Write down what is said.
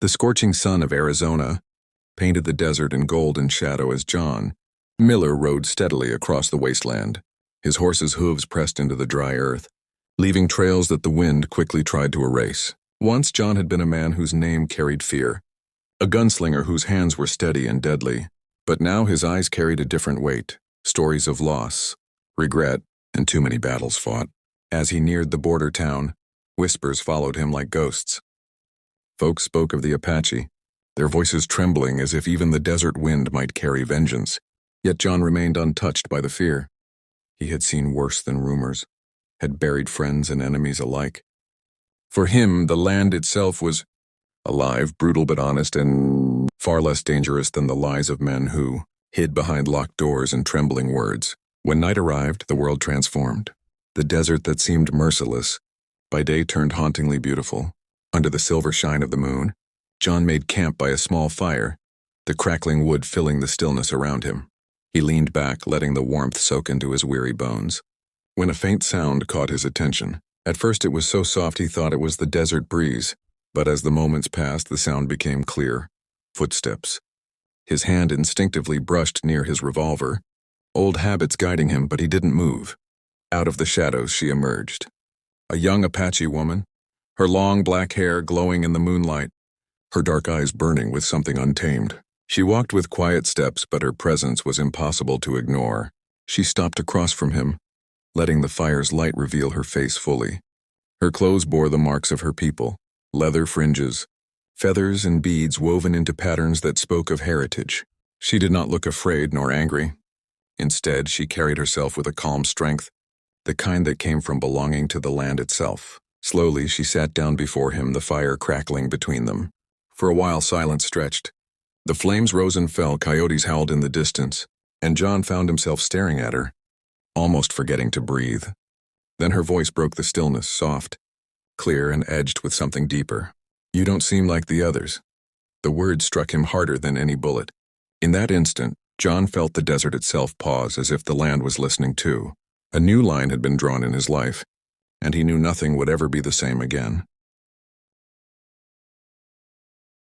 The scorching sun of Arizona painted the desert in golden shadow as John Miller rode steadily across the wasteland, his horse's hooves pressed into the dry earth, leaving trails that the wind quickly tried to erase. Once John had been a man whose name carried fear, a gunslinger whose hands were steady and deadly, but now his eyes carried a different weight, stories of loss, regret, and too many battles fought. As he neared the border town, whispers followed him like ghosts. Folks spoke of the Apache, their voices trembling as if even the desert wind might carry vengeance. Yet John remained untouched by the fear. He had seen worse than rumors, had buried friends and enemies alike. For him, the land itself was alive, brutal but honest, and far less dangerous than the lies of men who hid behind locked doors and trembling words. When night arrived, the world transformed. The desert that seemed merciless by day turned hauntingly beautiful. Under the silver shine of the moon, John made camp by a small fire, the crackling wood filling the stillness around him. He leaned back, letting the warmth soak into his weary bones, when a faint sound caught his attention. At first it was so soft he thought it was the desert breeze, but as the moments passed the sound became clear. Footsteps. His hand instinctively brushed near his revolver, old habits guiding him, but he didn't move. Out of the shadows she emerged. A young Apache woman, her long black hair glowing in the moonlight, her dark eyes burning with something untamed. She walked with quiet steps, but her presence was impossible to ignore. She stopped across from him, letting the fire's light reveal her face fully. Her clothes bore the marks of her people, leather fringes, feathers and beads woven into patterns that spoke of heritage. She did not look afraid nor angry. Instead, she carried herself with a calm strength, the kind that came from belonging to the land itself. Slowly, she sat down before him, the fire crackling between them. For a while, silence stretched. The flames rose and fell, coyotes howled in the distance, and John found himself staring at her, almost forgetting to breathe. Then her voice broke the stillness, soft, clear, and edged with something deeper. "You don't seem like the others." The words struck him harder than any bullet. In that instant, John felt the desert itself pause, as if the land was listening too. A new line had been drawn in his life, and he knew nothing would ever be the same again.